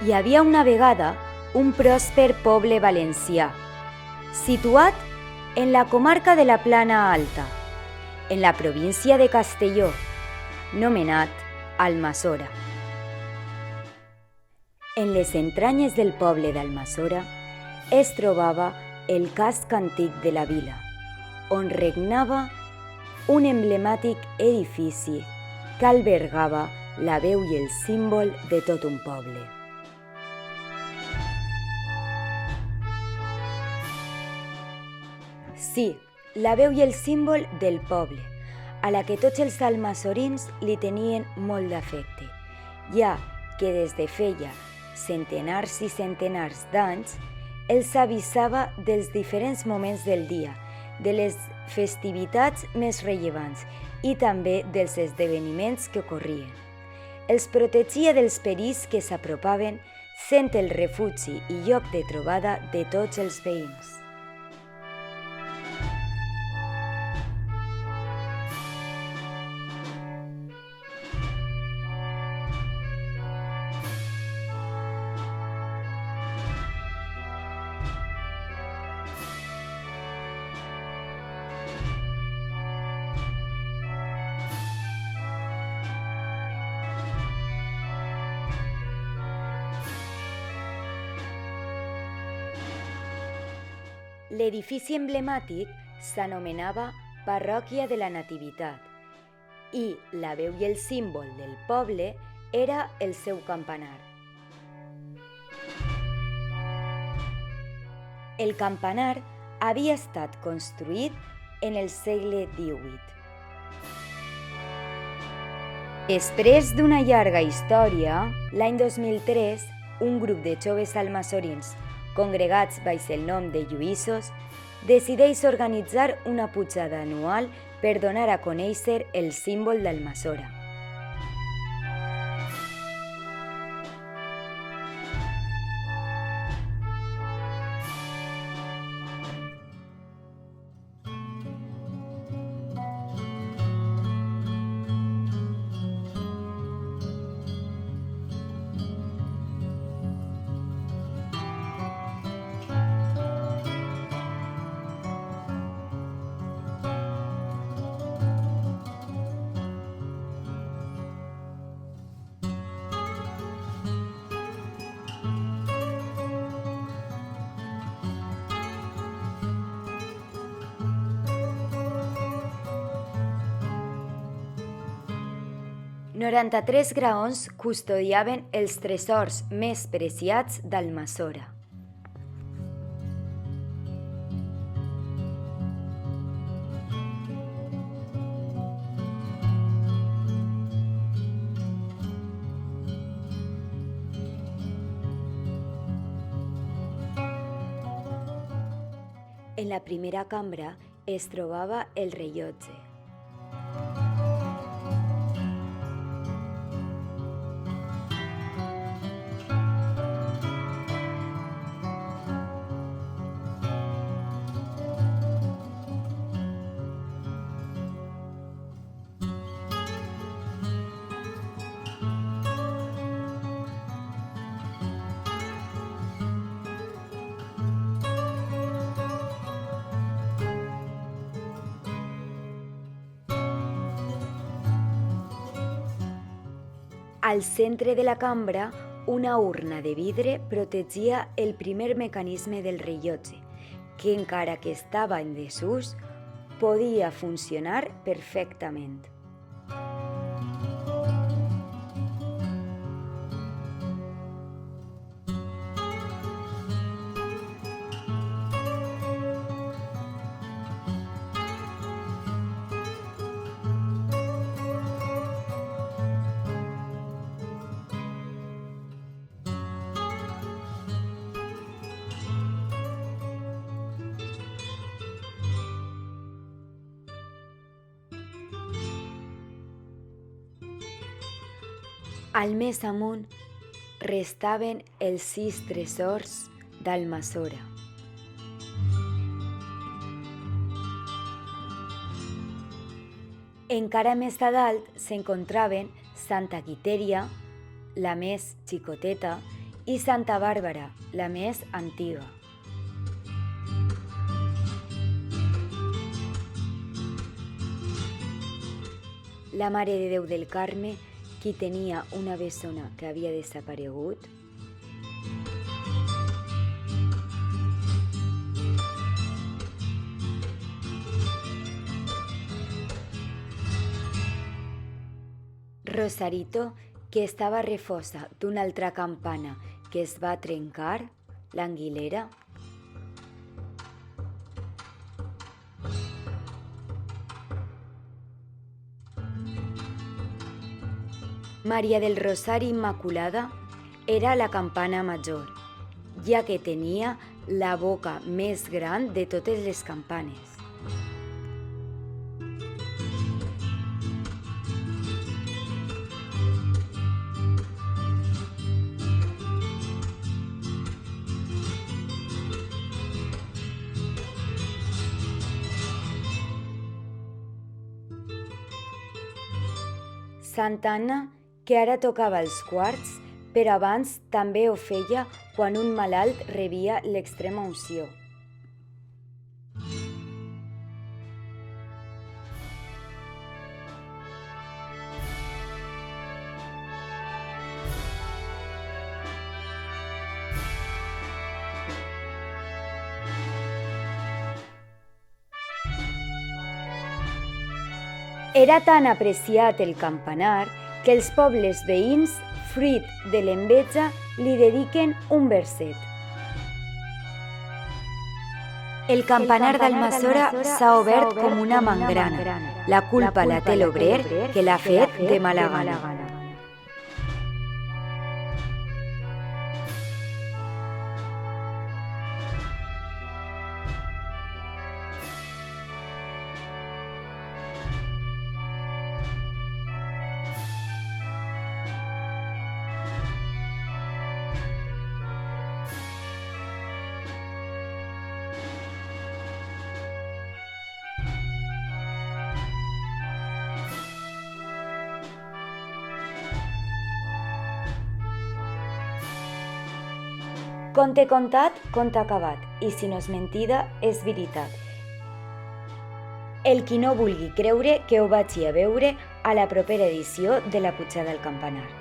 Hi havia una vegada un pròsper poble valencià, situat en la comarca de la Plana Alta, en la província de Castelló, nomenat Almassora. En les entranyes del poble d'Almassora es trobava el casc antic de la vila, on regnava un emblemàtic edifici que albergava la veu i el símbol de tot un poble. Sí, la veu i el símbol del poble, a la que tots els almassorins li tenien molt d'afecte, ja que des de feia centenars i centenars d'anys els avisava dels diferents moments del dia, de les festivitats més rellevants i també dels esdeveniments que ocorrien. Els protegia dels perills que s'apropaven, sent el refugi i lloc de trobada de tots els veïns. L'edifici emblemàtic s'anomenava Parròquia de la Nativitat i la veu i el símbol del poble era el seu campanar. El campanar havia estat construït en el segle XVIII. Després d'una llarga història, l'any 2003, un grup de joves almassorins congregats baix el nom de Lluïssos, decideix organitzar una pujada anual per donar a conèixer el símbol d'Almassora. Noranta-tres graons custodiaven els tresors més preciats d'Almassora. En la primera cambra es trobava el rellotge. Al centre de la cambra, una urna de vidre protegia el primer mecanisme del rellotge, que encara que estava en desús, podia funcionar perfectament. Al més amunt restaven els 6 tresors d'Almassora. Encara més a dalt s'encontraven Santa Quitèria, la més xicoteta, i Santa Bàrbara, la més antiga. La Mare de Déu del Carme, qui tenia una bessona que havia desaparegut. Rosarito, que estava refosa d'una altra campana que es va trencar, l'Anguilera. Maria del Rosari Immaculada era la campana major, ja que tenia la boca més gran de totes les campanes. Santa Anna, que ara tocava els quarts, però abans també ho feia quan un malalt rebia l'extrema unció. Era tan apreciat el campanar que els pobles veïns, fruit de l'enveja, li dediquen un verset. El campanar d'Almassora s'ha obert com una mangrana. La culpa la té l'obrer que l'ha fet de mala gana. Conte contat, conte acabat, i si no és mentida, és veritat. El qui no vulgui creure que ho vagi a veure a la propera edició de la Pujada al Campanar.